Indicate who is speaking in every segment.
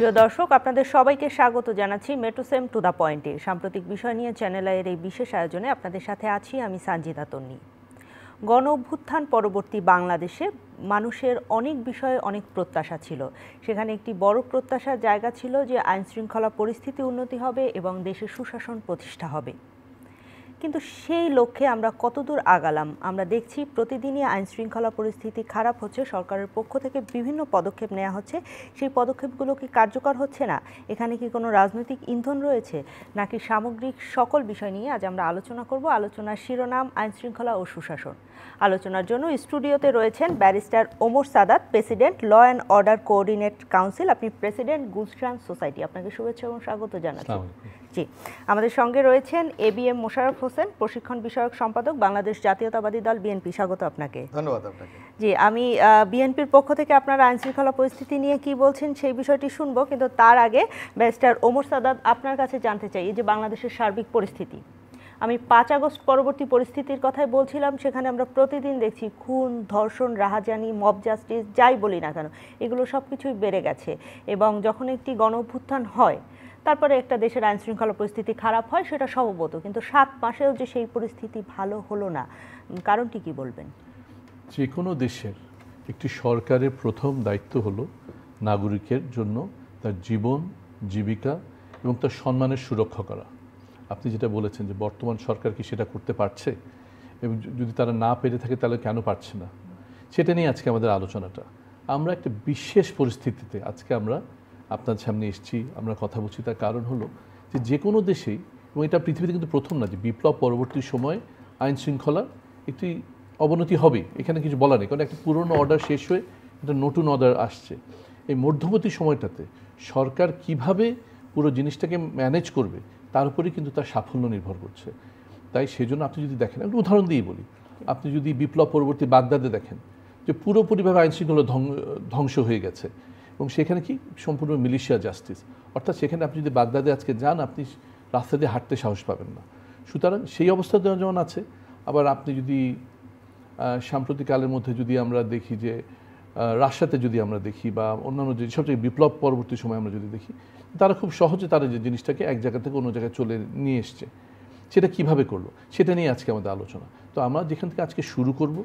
Speaker 1: প্রিয় দর্শক, আপনাদের সবাইকে স্বাগত জানাচ্ছি মেট্রোসেম টু দ্য পয়েন্টে। সাম্প্রতিক বিষয় নিয়ে চ্যানেল আইয়ের এই বিশেষ আয়োজনে আপনাদের সাথে আছি আমি সানজিদা তন্নি। গণ অভ্যুত্থান পরবর্তী বাংলাদেশে মানুষের অনেক বিষয়ে অনেক প্রত্যাশা ছিল। সেখানে একটি বড় প্রত্যাশার জায়গা ছিল যে আইনশৃঙ্খলা পরিস্থিতি উন্নতি হবে এবং দেশে সুশাসন প্রতিষ্ঠা হবে। কিন্তু সেই লক্ষ্যে আমরা কতদূর আগালাম? আমরা দেখছি প্রতিদিনই আইনশৃঙ্খলা পরিস্থিতি খারাপ হচ্ছে, সরকারের পক্ষ থেকে বিভিন্ন পদক্ষেপ নেওয়া হচ্ছে। সেই পদক্ষেপগুলো কি কার্যকর হচ্ছে না? এখানে কি কোনো রাজনৈতিক ইন্ধন রয়েছে, নাকি সামগ্রিক সকল বিষয় নিয়ে আজ আমরা আলোচনা করব। আলোচনার শিরোনাম আইনশৃঙ্খলা ও সুশাসন। আলোচনার জন্য স্টুডিওতে রয়েছেন barrister Omar Sadat, president law and order coordinate council. আপনি প্রেসিডেন্ট গুলশান সোসাইটি। আপনাকে শুভেচ্ছা এবং স্বাগত জানাচ্ছি। জি, আমাদের সঙ্গে রয়েছেন ABM মোশাররফ হোসেন, প্রশিক্ষণ বিষয়ক সম্পাদক, বাংলাদেশ জাতীয়তাবাদী দল বিএনপি। স্বাগত আপনাকে।
Speaker 2: ধন্যবাদ আপনাকে।
Speaker 1: জি, আমি বিএনপির পক্ষ থেকে আপনারা আইনশৃঙ্খলা পরিস্থিতি নিয়ে কি বলছেন সেই বিষয়টি শুনবো, কিন্তু তার আগে ব্যারিস্টার ওমর সাদাত, আপনার কাছে জানতে চাই এই যে বাংলাদেশের সার্বিক পরিস্থিতি, আমি 5 আগস্ট পরবর্তী পরিস্থিতির কথাই বলছিলাম। সেখানে আমরা প্রতিদিন দেখছি খুন, ধর্ষণ, রাহাজানি, মব জাস্টিস, যাই বলি না কেন, এগুলো সব কিছুই বেড়ে গেছে। এবং যখন একটি গণ অভ্যুত্থান হয়, তারপরে একটা দেশের আইনশৃঙ্খলা পরিস্থিতি খারাপ হয়, সেটা স্বভাবত। কিন্তু 7 মাসেও যে সেই পরিস্থিতি ভালো হলো না, কারণটি কি বলবেন?
Speaker 3: যে কোনো দেশের একটি সরকারের প্রথম দায়িত্ব হলো নাগরিকের জন্য তার জীবন, জীবিকা এবং তার সম্মানের সুরক্ষা করা। আপনি যেটা বলেছেন যে বর্তমান সরকার কি সেটা করতে পারছে, এবং যদি তারা না পেরে থাকে তাহলে কেন পারছে না, সেটা নিয়ে আজকে আমাদের আলোচনাটা। আমরা একটা বিশেষ পরিস্থিতিতে আজকে আমরা আপনার সামনে এসেছি, আমরা কথা বলছি। তার কারণ হলো যে কোনো দেশেই, এবং এটা পৃথিবীতে কিন্তু প্রথম না, যে বিপ্লব পরবর্তী সময়ে আইন শৃঙ্খলার একটি অবনতি হবে, এখানে কিছু বলা নেই। কারণ একটা পুরনো অর্ডার শেষ হয়ে একটা নতুন অর্ডার আসছে। এই মধ্যবর্তী সময়টাতে সরকার কিভাবে পুরো জিনিসটাকে ম্যানেজ করবে তার উপরেই কিন্তু তার সাফল্য নির্ভর করছে। তাই সেজন্য আপনি যদি দেখেন, একটা উদাহরণ দিয়েই বলি, আপনি যদি বিপ্লব পরবর্তী বাগদাদে দেখেন যে পুরোপুরিভাবে আইনশৃঙ্খলা ধ্বংস হয়ে গেছে, এবং সেখানে কি সম্পূর্ণ মিলিশিয়া জাস্টিস। অর্থাৎ সেখানে আপনি যদি বাগদাদে আজকে যান, আপনি রাস্তা দিয়ে হাঁটতে সাহস পাবেন না। সুতরাং সেই অবস্থা যেমন আছে, আবার আপনি যদি সাম্প্রতিককালের মধ্যে যদি আমরা দেখি যে রাশিয়াতে যদি আমরা দেখি, বা অন্যান্য যে সবচেয়ে বিপ্লব পরবর্তী সময় আমরা যদি দেখি, তারা খুব সহজে তারা যে জিনিসটাকে এক জায়গা থেকে অন্য জায়গায় চলে নিয়ে এসছে। সেটা কিভাবে করলো সেটা নিয়ে আজকে আমাদের আলোচনা। তো আমরা যেখান থেকে আজকে শুরু করব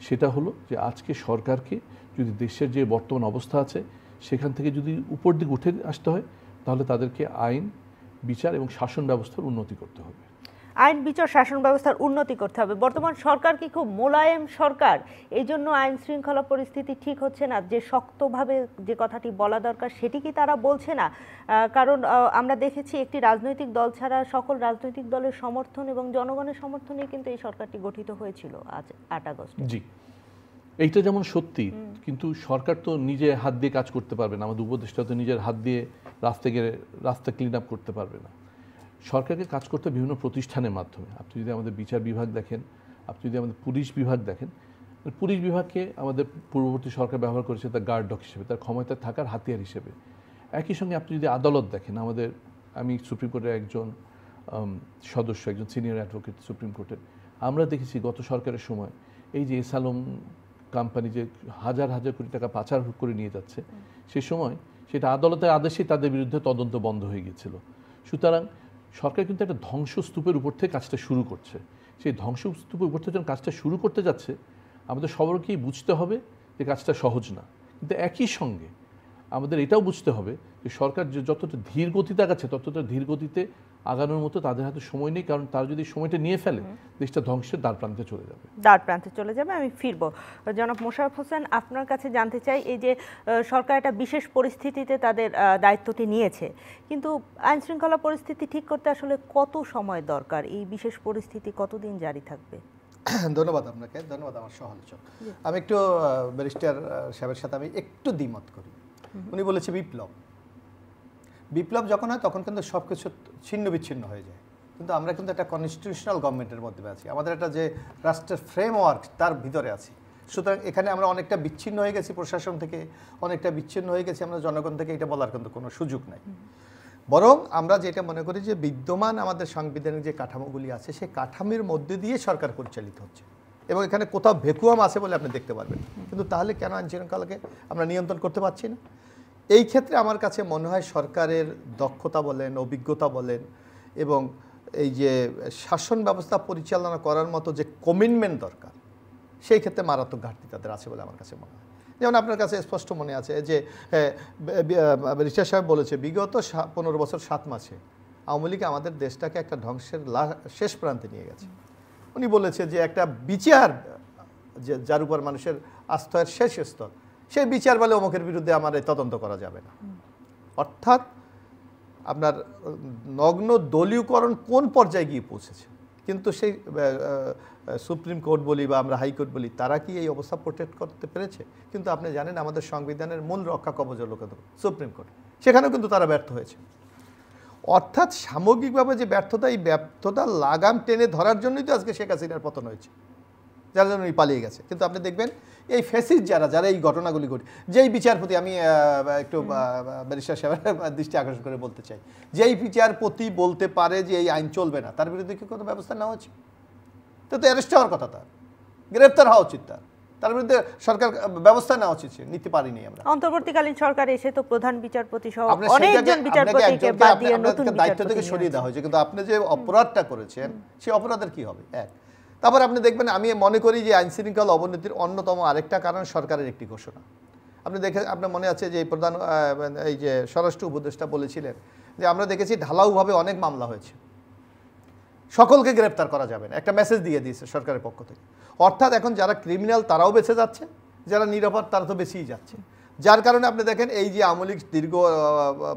Speaker 3: সেটা হলো যে আজকে সরকারকে যদি দেশের যে বর্তমান অবস্থা আছে সেখান থেকে যদি উপর দিকে উঠে আসতে হয়, তাহলে তাদেরকে আইন, বিচার এবং শাসন ব্যবস্থার উন্নতি করতে হবে।
Speaker 1: আইন, বিচার, শাসন ব্যবস্থার উন্নতি করতে হবে। বর্তমান সরকার কি খুব মোলায়েম সরকার? এই জন্য আইন শৃঙ্খলা পরিস্থিতি ঠিক হচ্ছে না, যে শক্তভাবে যে কথাটি বলা দরকার সেটি কি তারা বলছে না? কারণ আমরা দেখেছি একটি রাজনৈতিক দল ছাড়া সকল রাজনৈতিক দলের সমর্থন এবং জনগণের সমর্থনে কিন্তু এই সরকারটি গঠিত হয়েছিল আজ 8 আগস্ট।
Speaker 3: জি, এইটা যেমন সত্যি, কিন্তু সরকার তো নিজে হাত দিয়ে কাজ করতে পারবে না। আমাদের উপদেষ্টা তো নিজের হাত দিয়ে রাস্তা ক্লিন আপ করতে পারবে না। সরকারকে কাজ করতে বিভিন্ন প্রতিষ্ঠানের মাধ্যমে। আপনি যদি আমাদের বিচার বিভাগ দেখেন, আপনি যদি আমাদের পুলিশ বিভাগ দেখেন, পুলিশ বিভাগকে আমাদের পূর্ববর্তী সরকার ব্যবহার করেছে তার গার্ড ডগ হিসেবে, তার ক্ষমতা থাকার হাতিয়ার হিসেবে। একই সঙ্গে আপনি যদি আদালত দেখেন, আমি সুপ্রিম কোর্টের একজন সদস্য, একজন সিনিয়র অ্যাডভোকেট সুপ্রিম কোর্টের, আমরা দেখেছি গত সরকারের সময় এই যে এসালম কোম্পানি যে হাজার হাজার কোটি টাকা পাচার করে নিয়ে যাচ্ছে, সে সময় সেটা আদালতের আদেশেই তাদের বিরুদ্ধে তদন্ত বন্ধ হয়ে গিয়েছিল। সুতরাং সরকার কিন্তু একটা ধ্বংসস্তূপের উপর থেকে কাজটা শুরু করছে। সেই ধ্বংসস্তূপের উপর থেকে যখন কাজটা শুরু করতে যাচ্ছে, আমাদের সবাইকেই বুঝতে হবে যে কাজটা সহজ না। কিন্তু একই সঙ্গে আমাদের এটাও বুঝতে হবে যে সরকার যতটা ধীর গতিতে আগাচ্ছে, ততটা ধীর গতিতে আগানোর মতো তাদের হাতে সময় নেই। কারণ তারা যদি সময়টা নিয়ে ফেলে, দেশটা ধ্বংসের দ্বার প্রান্তে চলে যাবে। আমি ফিরবো জনাব মোশাররফ হোসেন, আপনার কাছে জানতে চাই, এই যে সরকার একটা বিশেষ পরিস্থিতিতে তাদের দায়িত্বটি নিয়েছে, কিন্তু আইন শৃঙ্খলা পরিস্থিতি ঠিক করতে আসলে কত সময় দরকার? এই বিশেষ পরিস্থিতি কতদিন জারি থাকবে?
Speaker 2: ধন্যবাদ আপনাকে, ধন্যবাদ আমার সহালোচক। আমি একটু ব্যারিস্টার সাহেবের সাথে আমি একটু দ্বিমত করি। উনি বলেছে বিপ্লব যখন হয় তখন কিন্তু সব কিছু ছিন্ন বিচ্ছিন্ন হয়ে যায়। কিন্তু আমরা কিন্তু একটা কনস্টিটিউশনাল গভর্নমেন্টের মধ্যে আছি, আমাদের একটা যে রাষ্ট্রের ফ্রেমওয়ার্ক তার ভিতরে আছি। সুতরাং এখানে আমরা অনেকটা বিচ্ছিন্ন হয়ে গেছি, প্রশাসন থেকে অনেকটা বিচ্ছিন্ন হয়ে গেছি আমরা জনগণ থেকে, এটা বলার কিন্তু কোনো সুযোগ নাই। বরং আমরা যেটা মনে করি যে বিদ্যমান আমাদের সাংবিধানিক যে কাঠামোগুলি আছে, সেই কাঠামোর মধ্যে দিয়ে সরকার পরিচালিত হচ্ছে, এবং এখানে কোথাও ভ্যাকুয়াম আছে বলে আপনি দেখতে পারবেন। কিন্তু তাহলে কেন আইন শৃঙ্খলাকে আমরা নিয়ন্ত্রণ করতে পারছি না? এই ক্ষেত্রে আমার কাছে মনে হয় সরকারের দক্ষতা বলেন, অভিজ্ঞতা বলেন এবং এই যে শাসন ব্যবস্থা পরিচালনা করার মতো যে কমিটমেন্ট দরকার, সেই ক্ষেত্রে মারাত্মক ঘাটতি তাদের আছে বলে আমার কাছে মনে হয়। যেমন আপনার কাছে স্পষ্ট মনে আছে যে রিচার্ড সাহেব বলেছে বিগত 15 বছর 7 মাসে আওয়ামী লীগ আমাদের দেশটাকে একটা ধ্বংসের শেষ প্রান্তে নিয়ে গেছে। উনি বলেছে যে একটা বিচার যার উপর মানুষের আস্থার শেষ স্তর, সেই বিচার বলে অমুকের বিরুদ্ধে আমার তদন্ত করা যাবে না। অর্থাৎ আপনার নগ্ন দলীয়করণ কোন পর্যায়ে গিয়ে পৌঁছেছে। কিন্তু সেই সুপ্রিম কোর্ট বলি বা আমরা হাইকোর্ট বলি, তারা কি এই অবস্থা প্রোটেক্ট করতে পেরেছে? কিন্তু আপনি জানেন আমাদের সংবিধানের মূল রক্ষা কবচ হলো সুপ্রিম কোর্ট, সেখানেও কিন্তু তারা ব্যর্থ হয়েছে। অর্থাৎ সামগ্রিকভাবে যে ব্যর্থতা, এই ব্যর্থতা লাগাম টেনে ধরার জন্যই তো আজকে শেখ হাসিনার পতন হয়েছে, যার জন্য পালিয়ে গেছে। কিন্তু আপনি দেখবেন এই ফেসিস যারা এই ঘটনাগুলি ঘটে, যেই বিচারপতি, আমি একটু ব্যারিস্টার সাহেবের দৃষ্টি আকর্ষণ করে বলতে চাই, যেই বিচারপতি বলতে পারে যে এই আইন চলবে না, তার বিরুদ্ধে কি কোনো ব্যবস্থা নেওয়া উচিত? তো অ্যারেস্ট হওয়ার কথা, তার গ্রেফতার হওয়া উচিত, তার বিরুদ্ধে সরকার ব্যবস্থা নেওয়া উচিত। নিতে পারিনি আমরা।
Speaker 1: অন্তর্বর্তীকালীন সরকার এসে তো প্রধান বিচারপতি সহ অনেকজন বিচারপতিকে বাদ দিয়ে নতুন
Speaker 2: দায়িত্ব থেকে সরিয়ে দেওয়া হয়েছে, কিন্তু আপনি যে অপরাধটা করেছেন সেই অপরাধের কি হবে? এক, তারপর আপনি দেখবেন, আমি মনে করি যে আইন শৃঙ্খলা অবনতির অন্যতম আরেকটা কারণ সরকারের একটি ঘোষণা। আপনি আপনার মনে আছে যে প্রধান এই যে স্বরাষ্ট্র উপদেষ্টা বলেছিলেন যে আমরা দেখেছি ঢালাওভাবে অনেক মামলা হয়েছে, সকলকে গ্রেফতার করা যাবে না, একটা মেসেজ দিয়ে দিয়েছে সরকারের পক্ষ থেকে। অর্থাৎ এখন যারা ক্রিমিনাল তারাও বেঁচে যাচ্ছে, যারা নিরাপদ তারা তো বেঁচেই যাচ্ছে। যার কারণে আপনি দেখেন এই যে আওয়ামী লীগ দীর্ঘ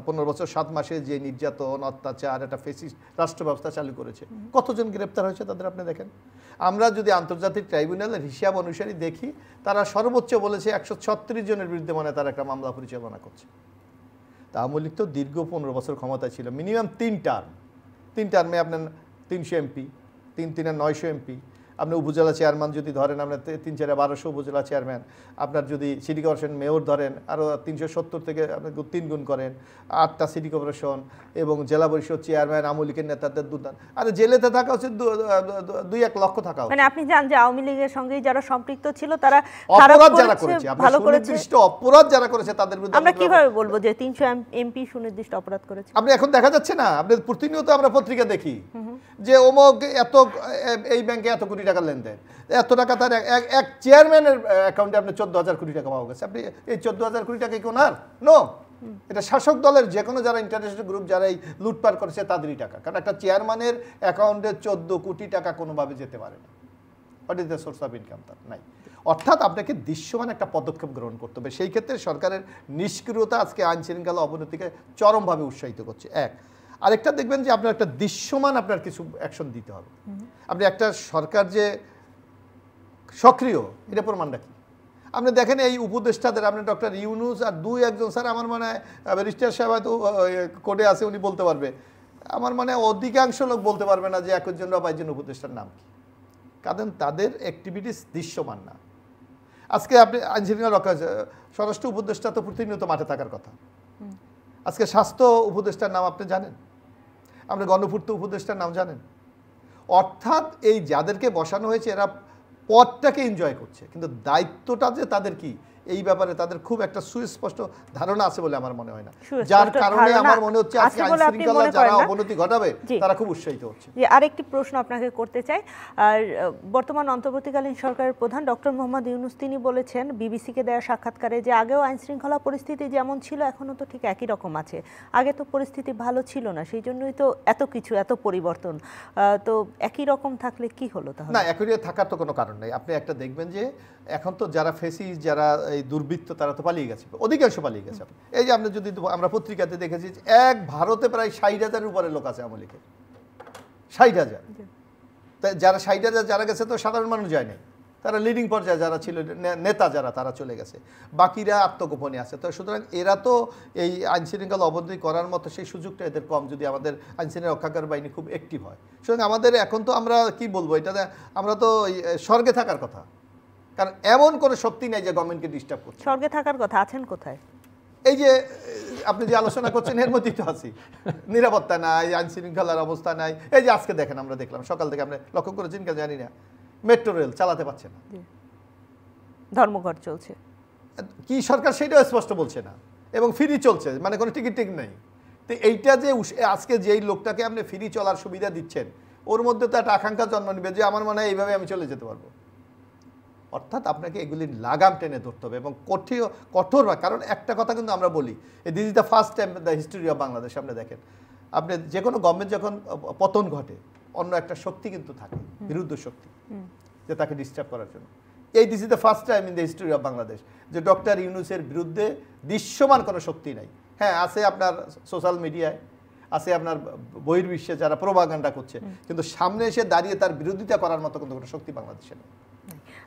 Speaker 2: 15 বছর 7 মাসে যে নির্যাতন, অত্যাচার, একটা ফেসিস্ট রাষ্ট্র ব্যবস্থা চালু করেছে, কতজন গ্রেপ্তার হয়েছে তাদের আপনি দেখেন। আমরা যদি আন্তর্জাতিক ট্রাইব্যুনালের হিসাব অনুসারে দেখি, তারা সর্বোচ্চ বলেছে 136 জনের বিরুদ্ধে মানে তারা একটা মামলা পরিচালনা করছে। তা আওয়ামী লীগ তো দীর্ঘ 15 বছর ক্ষমতায় ছিল, মিনিমাম 3 টার্মে আপনার 300 এমপি, 3 আর 900 এমপি। আপনি উপজেলা চেয়ারম্যান যদি ধরেন, আপনার 3 4 1200 উপজেলা চেয়ারম্যান, আপনার যদি সিটি কর্পোরেশন মেয়র ধরেন আরও 370 থেকে আপনি 3 গুণ করেন, 8টা সিটি কর্পোরেশন এবং জেলা পরিষদ চেয়ারম্যান আওয়ামী লীগের নেতাদের দুর্দান। আরে জেলেতে থাকা উচিত 2-1 লক্ষ থাকা উচিত।
Speaker 1: মানে আপনি জানেন যে আওয়ামী লীগের সঙ্গে যারা সম্পৃক্ত ছিল তারা
Speaker 2: অপরাধ যারা করেছে, ভালো করেছে, অপরাধ যারা করেছে তাদের বিরুদ্ধে
Speaker 1: আমরা কিভাবে বলবো যে 300 এমপি সুনির্দিষ্ট অপরাধ করেছে?
Speaker 2: আপনি এখন দেখা যাচ্ছে না, আপনি প্রতিনিয়ত আমরা পত্রিকা দেখি যে অমুক এত, এই ব্যাংকে এত কোটি টাকা লেনদেন, এত টাকা তার এক চেয়ারম্যানের অ্যাকাউন্টে আপনি 14,000 কোটি টাকা পাওয়া গেছে। আপনি এই 14,000 কোটি টাকা কি ওনার? নো, এটা শাসক দলের যে কোনো যারা ইন্টারন্যাশনাল গ্রুপ যারা এই লুটপাট করেছে তাদেরই টাকা। কারণ একটা চেয়ারম্যানের অ্যাকাউন্টে 14 কোটি টাকা কোনোভাবে যেতে পারে না। What is the source of income? তার নাই। অর্থাৎ আপনাকে দৃশ্যমান একটা পদক্ষেপ গ্রহণ করতে হবে। সেই ক্ষেত্রে সরকারের নিষ্ক্রিয়তা আজকে আইন শৃঙ্খলা অবনতিকে চরমভাবে উৎসাহিত করছে। এক, আরেকটা দেখবেন যে আপনার একটা দৃশ্যমান আপনার কিছু অ্যাকশন দিতে হবে। আপনি একটা সরকার যে সক্রিয়, এটা প্রমাণটা কি? আপনি দেখেন এই উপদেষ্টাদের, আপনি ডক্টর ইউনুস আর 2-1 স্যার, আমার মনে হয় ব্যারিস্টার সাহেব হয়তো কোর্টে আছে, উনি বলতে পারবে, আমার মনে হয় অধিকাংশ লোক বলতে পারবে না যে 1 জন বা 5 জন উপদেষ্টার নাম কি, কারণ তাদের অ্যাক্টিভিটিস দৃশ্যমান না। আজকে আপনি আইন শৃঙ্খলা রক্ষা, স্বরাষ্ট্র উপদেষ্টা তো প্রতিনিয়ত মাঠে থাকার কথা। আজকে স্বাস্থ্য উপদেষ্টার নাম আপনি জানেন? আপনি গণপূর্ত উপদেষ্টার নাম জানেন? অর্থাৎ এই যাদেরকে বসানো হয়েছে এরা পদটাকে এনজয় করছে, কিন্তু দায়িত্বটা যে তাদের কি, এই ব্যাপারে তাদের খুব একটা সুস্পষ্ট ধারণা আছে বলে আমার মনে হয় না। যার কারণে আমার মনে হচ্ছে আজকে আইন শৃঙ্খলা যারা অবনতি ঘটাবে তারা খুব উৎসাহিত হচ্ছে।
Speaker 1: আরেকটি প্রশ্ন আপনাকে করতে চাই। আর বর্তমান অন্তর্বর্তীকালীন সরকারের প্রধান ডক্টর মোহাম্মদ ইউনূস তিনি বলেছেন বিবিসিকে দেওয়া সাক্ষাৎকারে যে আগেও আইন শৃঙ্খলা পরিস্থিতি যেমন ছিল এখনও তো ঠিক একই রকম আছে, আগে তো পরিস্থিতি ভালো ছিল না, সেই জন্যই তো এত কিছু, এত পরিবর্তন। তো একই রকম থাকলে কি হলো তাহলে?
Speaker 2: না, একই থাকার তো কোনো কারণ নেই। আপনি একটা দেখবেন যে এখন তো যারা ফেসিস, যারা এই দুর্বৃত্ত, তারা তো পালিয়ে গেছে, অধিকাংশ পালিয়ে গেছে। এই যে আপনি যদি আমরা পত্রিকাতে দেখেছি ভারতে প্রায় 60,000-এর উপরে লোক আছে আওয়ামী লীগের, 60,000। তাই যারা 60,000 যারা গেছে তো সাধারণ মানুষ যায় নাই, তারা লিডিং পর্যায়ে যারা ছিল নেতা যারা, তারা চলে গেছে, বাকিরা আত্মগোপনে আছে। তো সুতরাং এরা তো এই আইন শৃঙ্খলা অবনতি করার মতো সেই সুযোগটা এদের কম, যদি আমাদের আইন শৃঙ্খলা রক্ষাকারী বাহিনী খুব অ্যাক্টিভ হয়। সুতরাং আমাদের এখন তো আমরা কি বলবো, এটাতে আমরা তো স্বর্গে থাকার কথা, কারণ এমন কোনো শক্তি নেই যে গভর্নমেন্টকে ডিস্টার্ব করছে।
Speaker 1: স্বর্গে থাকার কথা, আছেন কোথায়?
Speaker 2: এই যে আপনি যে আলোচনা করছেন এর মধ্যেই তো আছি, নিরাপত্তা নাই, আইন শৃঙ্খলার অবস্থা নাই। এই যে আজকে দেখেন, আমরা দেখলাম সকাল থেকে, আপনি লক্ষ্য করেছেন কেন জানি না, মেট্রো রেল চালাতে পারছে না,
Speaker 1: ধর্মঘট চলছে।
Speaker 2: কি সরকার সেটাও স্পষ্ট বলছে না। এবং ফ্রি চলছে, মানে কোনো টিকিট নেই। তো এইটা যে আজকে যেই লোকটাকে আপনি ফ্রি চলার সুবিধা দিচ্ছেন, ওর মধ্যে তো একটা আকাঙ্ক্ষা জন্ম নেবে যে আমার মনে হয় এইভাবে আমি চলে যেতে পারবো। অর্থাৎ আপনাকে এগুলি লাগাম টেনে ধরতে হবে এবং কঠোর, কারণ একটা কথা কিন্তু আমরা বলি, this is the first time the history of Bangladesh. আপনি দেখেন, আপনি যে কোনো গভর্নমেন্ট যখন পতন ঘটে, অন্য একটা শক্তি কিন্তু থাকে, বিরুদ্ধ শক্তি, যে তাকে ডিস্টার্ব করার জন্য। This is the first time in the history of Bangladesh যে ডক্টর ইউনূসের বিরুদ্ধে দৃশ্যমান কোনো শক্তি নাই। হ্যাঁ, আছে আপনার সোশ্যাল মিডিয়ায়, আছে আপনার বহির্বিশ্বে যারা প্রোপাগান্ডা করছে, কিন্তু সামনে এসে দাঁড়িয়ে তার বিরোধিতা করার মতো কোনো শক্তি বাংলাদেশে নেই।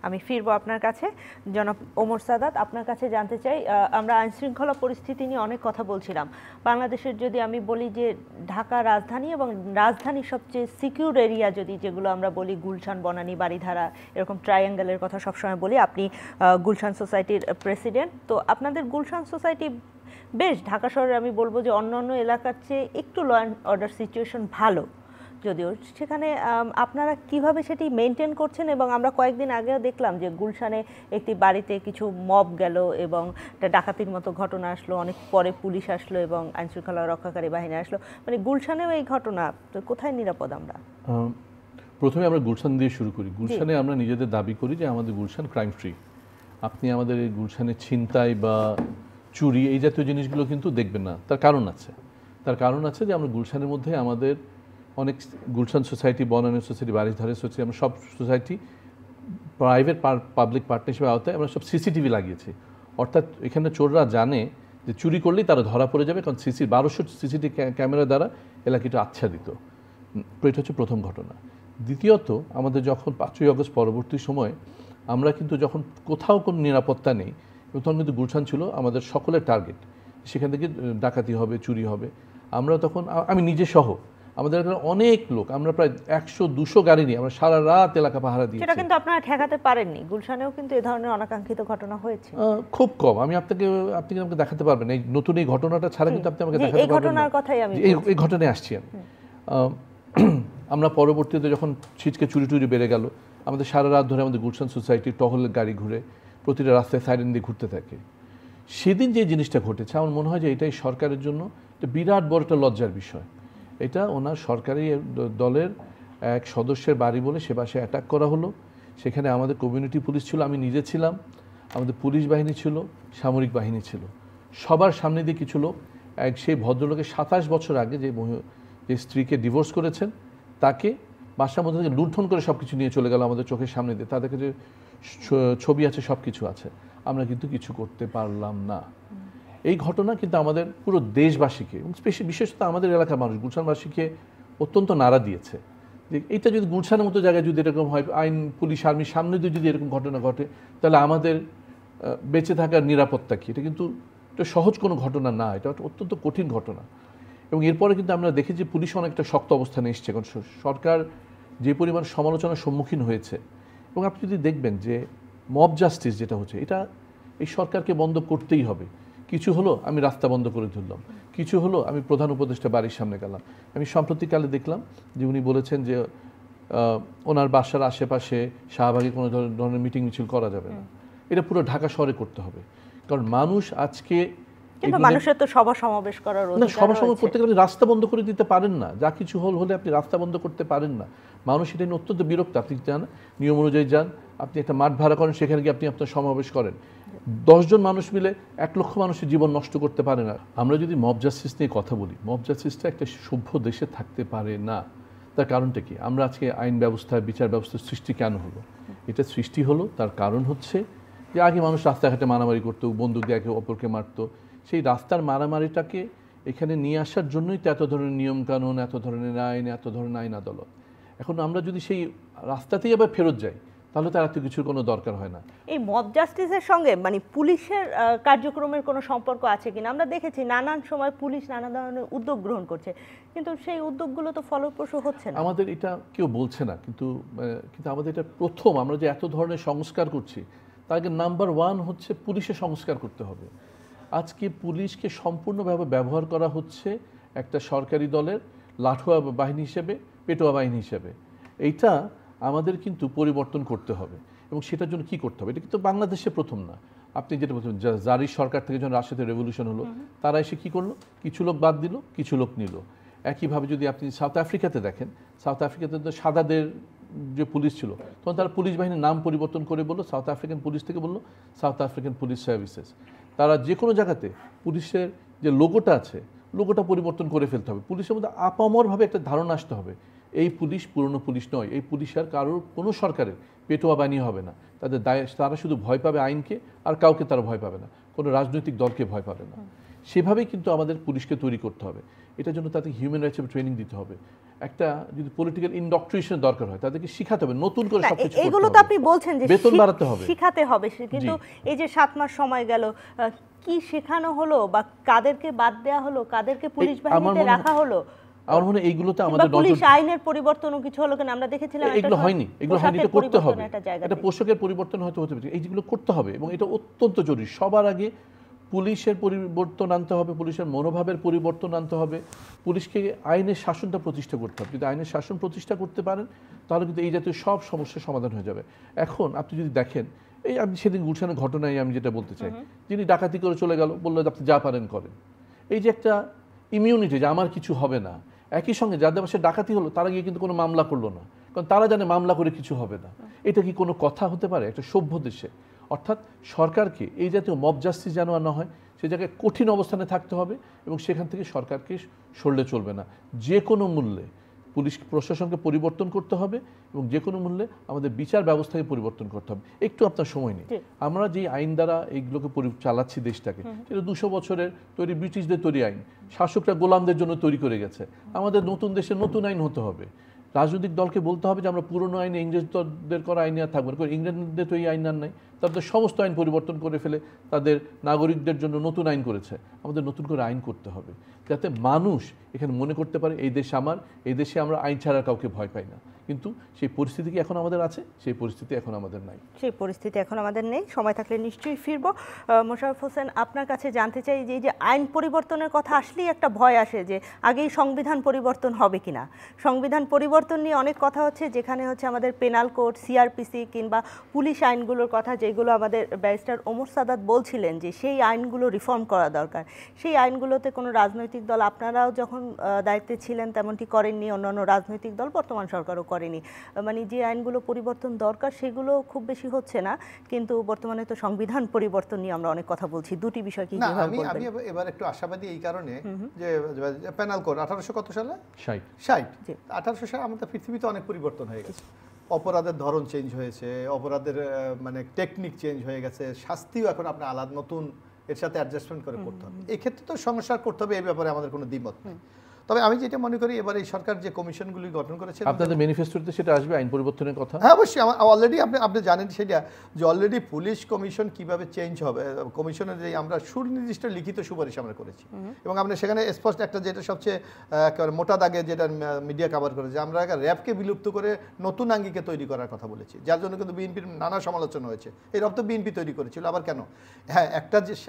Speaker 1: আমি ফিরবো আপনার কাছে। জনাব ওমর সাদাত, আপনার কাছে জানতে চাই, আমরা আইনশৃঙ্খলা পরিস্থিতি নিয়ে অনেক কথা বলছিলাম। বাংলাদেশের যদি আমি বলি যে ঢাকা রাজধানী এবং রাজধানীর সবচেয়ে সিকিউর এরিয়া যদি যেগুলো আমরা বলি, গুলশান, বনানী, বারিধারা, এরকম ট্রায়াঙ্গেলের কথা সবসময় বলি। আপনি গুলশান সোসাইটির প্রেসিডেন্ট, তো আপনাদের গুলশান সোসাইটি বেশ ঢাকা শহরে আমি বলবো যে অন্য এলাকার চেয়ে একটু ল অ্যান্ড অর্ডার সিচুয়েশন ভালো, যদিও সেখানে আপনারা কিভাবে সেটি মেনটেন করছেন। এবং আমরা কয়েকদিন আগেও দেখলাম যে গুলশানে একটি বাড়িতে কিছু মব গেল এবং একটা ডাকাতির মতো ঘটনা আসলো, অনেক পরে পুলিশ আসলো এবং আইনশৃঙ্খলা রক্ষাকারী বাহিনী আসলো। মানে গুলশানেও এই ঘটনা, তো কোথায় নিরাপদ আমরা?
Speaker 3: প্রথমে আমরা গুলশান দিয়ে শুরু করি। গুলশানে আমরা নিজেদের দাবি করি যে আমাদের গুলশান ক্রাইম ফ্রি। আপনি আমাদের এই গুলশানে ছিনতাই বা চুরি এই জাতীয় জিনিসগুলো কিন্তু দেখবেন না। তার কারণ আছে যে আমরা গুলশানের মধ্যে আমাদের অনেক Gulshan society, Banani society, Baridhara society, আমরা সব সোসাইটি প্রাইভেট পাবলিক পার্টনারশিপের আওতায় আমরা সব সিসিটিভি লাগিয়েছি। অর্থাৎ এখানে চোররা জানে যে চুরি করলেই তারা ধরা পড়ে যাবে, কারণ 1200 সিসিটিভি ক্যামেরা দ্বারা এলাকাটা আচ্ছাদিত। এটা হচ্ছে প্রথম ঘটনা। দ্বিতীয়ত, আমাদের যখন 5ই আগস্ট পরবর্তী সময় আমরা কিন্তু যখন কোথাও কোনো নিরাপত্তা নেই, তখন কিন্তু গুলশান ছিল আমাদের সকলের টার্গেট। সেখান থেকে ডাকাতি হবে, চুরি হবে। আমরা তখন, আমি নিজে সহ, আমাদের এখানে অনেক লোক, আমরা প্রায় 100-200 গাড়ি নিয়ে আমরা সারা রাত এলাকা পাহারা দিয়েছি।
Speaker 1: সেটা কিন্তু আপনারা ঠেকাতে পারেননি। গুলশানেও কিন্তু এই ধরনের অনাকাঙ্ক্ষিত ঘটনা হয়েছে
Speaker 3: খুব কম। আপনি আমাকে দেখাতে পারবেন এই নতুন এই ঘটনাটা ছাড়া কিন্তু আপনি আমাকে দেখাতে পারবেন না।
Speaker 1: এই ঘটনার কথাই আমি
Speaker 3: এই ঘটনায় আসছি আমি। আমরা পরবর্তীতে যখন ছিচকে চুরি বেড়ে গেল, আমাদের সারা রাত ধরে আমাদের গুলশান সোসাইটির টহলের গাড়ি ঘুরে প্রতিটা রাস্তায় সাইরেন দিয়ে ঘুরতে থাকে। সেদিন যে জিনিসটা ঘটেছে, আমার মনে হয় যে এটাই সরকারের জন্য বিরাট বড় একটা লজ্জার বিষয়। এটা ওনার সরকারি দলের এক সদস্যের বাড়ি বলে সে বাসায় অ্যাটাক করা হলো। সেখানে আমাদের কমিউনিটি পুলিশ ছিল, আমি নিজে ছিলাম, আমাদের পুলিশ বাহিনী ছিল, সামরিক বাহিনী ছিল। সবার সামনে দিয়ে কিছু লোক, সেই ভদ্রলোকের 27 বছর আগে যে স্ত্রীকে ডিভোর্স করেছেন, তাকে বাসার মধ্যে থেকে লুণ্ঠন করে সব কিছু নিয়ে চলে গেল আমাদের চোখের সামনে দিয়ে। তাদেরকে যে ছবি আছে, সব কিছু আছে, আমরা কিন্তু কিছু করতে পারলাম না। এই ঘটনা কিন্তু আমাদের পুরো দেশবাসীকে এবং বিশেষত আমাদের এলাকার মানুষ গুলশানবাসীকে অত্যন্ত নাড়া দিয়েছে। যে এইটা যদি গুলশানের মতো জায়গায় যদি এরকম হয়, আইন, পুলিশ, আর্মির সামনে দিয়ে যদি এরকম ঘটনা ঘটে, তাহলে আমাদের বেঁচে থাকার নিরাপত্তা কী? এটা কিন্তু এটা সহজ কোনো ঘটনা না, এটা অত্যন্ত কঠিন ঘটনা। এবং এরপরে কিন্তু আমরা দেখেছি পুলিশ অনেকটা শক্ত অবস্থানে এসছে, কারণ সরকার যে পরিমাণ সমালোচনার সম্মুখীন হয়েছে। এবং আপনি যদি দেখবেন যে মব জাস্টিস যেটা হচ্ছে, এটা এই সরকারকে বন্ধ করতেই হবে। কিছু হলো আমি রাস্তা বন্ধ করে ধরলাম, কিছু হলো আমি প্রধান উপদেষ্টা বাড়ির সামনে গেলাম। আমি সাম্প্রতিককালে দেখলাম যে উনি বলেছেন যে ওনার বাসার আশেপাশে শাহবাগে কোনো ধরনের মিটিং মিছিল করা যাবে না। এটা পুরো ঢাকা শহরে করতে হবে, কারণ মানুষ আজকে
Speaker 1: মানুষের তো সভা সমাবেশ করার অধিকার আছে।
Speaker 3: সভা সমাবেশ করতে গেলে রাস্তা বন্ধ করে দিতে পারেন না। যা কিছু হলে আপনি রাস্তা বন্ধ করতে পারেন না। মানুষ এটা নিয়ে অত্যন্ত বিরক্ত। আপনি যান, নিয়ম অনুযায়ী যান, আপনি একটা মাঠ ভাড়া করেন, সেখানে গিয়ে আপনি আপনার সমাবেশ করেন। 10 জন মানুষ মিলে 1 লক্ষ মানুষের জীবন নষ্ট করতে পারে না। আমরা যদি মব জাস্টিস নিয়ে কথা বলি, মব জাস্টিসটা একটা সভ্য দেশে থাকতে পারে না। তার কারণটা কি? আমরা আজকে আইন ব্যবস্থা, বিচার ব্যবস্থার সৃষ্টি কেন হলো? এটা সৃষ্টি হলো তার কারণ হচ্ছে যে আগে মানুষ রাস্তাঘাটে মারামারি করতো, বন্দুক দিয়ে একে অপরকে মারতো। সেই রাস্তার মারামারিটাকে এখানে নিয়ে আসার জন্যই তো এত ধরনের নিয়মকানুন, এত ধরনের আইন, এত ধরনের আইন আদালত। এখন আমরা যদি সেই রাস্তাতেই আবার ফেরত যাই, তাহলে তার এত কিছুর কোনো দরকার হয় না।
Speaker 1: এই মব জাস্টিসের সঙ্গে মানে পুলিশের কার্যক্রমের কোনো সম্পর্ক আছে কিনা? আমরা দেখেছি নানান সময় পুলিশ নানা ধরনের উদ্যোগ গ্রহণ করছে, কিন্তু সেই উদ্যোগগুলো তো ফলপ্রসূ হচ্ছে না।
Speaker 3: আমাদের এটা কেউ বলছে না, কিন্তু আমাদের এটা প্রথম আমরা যে এত ধরনের সংস্কার করছি, তার আগে নাম্বার 1 হচ্ছে পুলিশের সংস্কার করতে হবে। আজকে পুলিশকে সম্পূর্ণভাবে ব্যবহার করা হচ্ছে একটা সরকারি দলের লাঠুয়া বাহিনী হিসেবে, পেটোয়া বাহিনী হিসেবে। এইটা আমাদের কিন্তু পরিবর্তন করতে হবে। এবং সেটার জন্য কি করতে হবে? এটা কিন্তু বাংলাদেশে প্রথম না, আপনি যেটা বলছেন জারি সরকার থেকে যখন রাশিয়াতে রেভলিউশন হলো, তারা এসে কি করলো, কিছু লোক বাদ দিল, কিছু লোক নিল। একইভাবে যদি আপনি সাউথ আফ্রিকাতে দেখেন, সাউথ আফ্রিকাতে তো সাদাদের যে পুলিশ ছিল, তখন তারা পুলিশ বাহিনীর নাম পরিবর্তন করে বললো সাউথ আফ্রিকান পুলিশ থেকে বললো সাউথ আফ্রিকান পুলিশ সার্ভিসেস। তারা যে কোনো জায়গাতে পুলিশের যে লোগোটা আছে, লোগোটা পরিবর্তন করে ফেলতে হবে। পুলিশের মধ্যে আপামরভাবে একটা ধারণা আসতে হবে, এই পুলিশ পুরনো পুলিশ নয়, এই পুলিশ আর কারোর কোনো সরকারের পেটোয়া বানিয়ে হবে না। তাদের দায়, তারা শুধু ভয় পাবে আইনকে, আর কাউকে তারা ভয় পাবে না, কোনো রাজনৈতিক দলকে ভয় পাবে না। সেভাবেই কিন্তু আমাদের পুলিশকে তৈরি করতে হবে। এটার জন্য তাদেরকে হিউম্যান রাইটসের ট্রেনিং দিতে হবে। একটা যদি পলিটিক্যাল ইন্ডক্ট্রিনেশন দরকার হয়, তাদেরকে শিখাতে হবে, নতুন করে সবকিছু করতে হবে।
Speaker 1: এগুলো তো আপনি বলছেন যে
Speaker 3: বেতন বাড়াতে হবে,
Speaker 1: শিখাতে হবে, কিন্তু এই যে 7 মাস সময় গেল, কি শেখানো হলো বা কাদেরকে বাদ দেওয়া হলো, কাদেরকে পুলিশ বাহিনীতে রাখা হলো?
Speaker 3: আমার মনে হয় এইগুলোতে আমাদের
Speaker 1: পুলিশ আইনের পরিবর্তনও কিছু হলো কিনা আমরা দেখেছিলাম।
Speaker 3: এগুলো হয়নি, এগুলো হয়নি, এটা করতে হবে। এটা পোশাকের পরিবর্তন হয়তো হতে পারে, এইগুলো করতে হবে এবং এটা অত্যন্ত জরুরি। সবার আগে পুলিশের পরিবর্তন আনতে হবে, পুলিশের মনোভাবের পরিবর্তন আনতে হবে, পুলিশকে আইনের শাসনটা প্রতিষ্ঠা করতে হবে। যদি আইনের শাসন প্রতিষ্ঠা করতে পারেন, তাহলে কিন্তু এই জাতীয় সব সমস্যার সমাধান হয়ে যাবে। এখন আপনি যদি দেখেন, এই আমি সেদিন গুলশানের ঘটনায় আমি যেটা বলতে চাই, যিনি ডাকাতি করে চলে গেল, বললো আপনি যা পারেন করেন। এই যে একটা ইমিউনিটি, যে আমার কিছু হবে না, একই সঙ্গে যাদের বাসে ডাকাতি হলো তারা গিয়ে কিন্তু কোনো মামলা করলো না, কারণ তারা জানে মামলা করে কিছু হবে না। এটা কি কোনো কথা হতে পারে একটা সভ্য দেশে? অর্থাৎ সরকারকে এই জাতীয় মব জাস্টিস যেন আর না হয়, সে জায়গায় কঠিন অবস্থানে থাকতে হবে এবং সেখান থেকে সরকারকে সরলে চলবে না। যে কোনো মূল্যে পুলিশ প্রশাসনকে পরিবর্তন করতে হবে এবং যে কোনো মূল্যে আমাদের বিচার ব্যবস্থাকে পরিবর্তন করতে হবে। একটু আপনার সময় নেই। আমরা যে আইন দ্বারা এইগুলোকে চালাচ্ছি দেশটাকে, সেটা 200 বছরের তৈরি, ব্রিটিশদের তৈরি আইন, শাসকরা গোলামদের জন্য তৈরি করে গেছে। আমাদের নতুন দেশে নতুন আইন হতে হবে। রাজনৈতিক দলকে বলতে হবে যে আমরা পুরনো আইনে, ইংরেজদের করা আইনে আর থাকবো না, ইংরেজদের তো এই আইন আর নাই, তাদের সমস্ত আইন পরিবর্তন করে ফেলে তাদের নাগরিকদের জন্য নতুন আইন করেছে। আমাদের নতুন করে আইন করতে হবে, যাতে মানুষ এখানে মনে করতে পারে এই দেশ আমার, এই দেশে আমরা আইন ছাড়া কাউকে ভয় পাই না। কিন্তু সেই পরিস্থিতি কি এখন আমাদের আছে? সেই পরিস্থিতি এখন আমাদের নাই।
Speaker 1: সেই পরিস্থিতি এখন আমাদের নেই। সময় থাকলে নিশ্চয়ই ফিরবো। মোশাররফ হোসেন, আপনার কাছে জানতে চাই যে এই যে আইন পরিবর্তনের কথা আসলেই একটা ভয় আসে যে আগেই সংবিধান পরিবর্তন হবে কিনা। সংবিধান পরিবর্তন নিয়ে অনেক কথা হচ্ছে, যেখানে হচ্ছে আমাদের পেনাল কোড, সিআরপিসি কিংবা পুলিশ আইনগুলোর কথা, যেগুলো আমাদের ব্যারিস্টার ওমর সাদাত বলছিলেন যে সেই আইনগুলো রিফর্ম করা দরকার। সেই আইনগুলোতে কোনো রাজনৈতিক দল, আপনারাও যখন দায়িত্বে ছিলেন তেমনটি করেননি, অন্যান্য রাজনৈতিক দল, বর্তমান সরকারও করেনি। মানে যে আইনগুলো পরিবর্তন দরকার সেগুলো খুব বেশি হচ্ছে না, কিন্তু বর্তমানে তো সংবিধান পরিবর্তন নিয়ে আমরা অনেক কথা বলছি। দুটি বিষয় কি কিভাবে বলবেন?
Speaker 2: আমি এবার একটু আশাবাদী এই কারণে যে পেনাল কোড 1800 কত সালে,
Speaker 3: 60
Speaker 2: 1800 সালে আমাদের পৃথিবীতে অনেক পরিবর্তন হয়ে গেছে। অপরাধের ধরন চেঞ্জ হয়েছে, অপরাধের মানে টেকনিক চেঞ্জ হয়ে গেছে, শাস্তিও এখন আপনার আলাদা নতুন এর সাথে অ্যাডজাস্টমেন্ট করে করতে হবে। এক্ষেত্রে তো সংস্কার করতে হবে, এই ব্যাপারে আমাদের কোনো দ্বিমত নেই। তবে আমি যেটা মনে করি, এবার এই সরকার যে কমিশনগুলি গঠন করেছে,
Speaker 3: আপনাদের ম্যানিফেস্টোতে সেটা আসবে আইন পরিবর্তনের কথা।
Speaker 2: হ্যাঁ অবশ্যই, অলরেডি আপনি জানেন সেটা, যে অলরেডি পুলিশ কমিশন কিভাবে চেঞ্জ হবে, কমিশনের যে আমরা সুনির্দিষ্ট লিখিত সুপারিশ আমরা করেছি এবং আমরা সেখানে স্পষ্ট একটা, যেটা সবচেয়ে একেবারে মোটা দাগে যেটা মিডিয়া কভার করেছে, আমরা র্যাবকে বিলুপ্ত করে নতুন আঙ্গিকে তৈরি করার কথা বলেছি, যার জন্য কিন্তু বিএনপির নানা সমালোচনা হয়েছে। এই রব তো বিএনপি তৈরি করেছিল, আবার কেন? হ্যাঁ,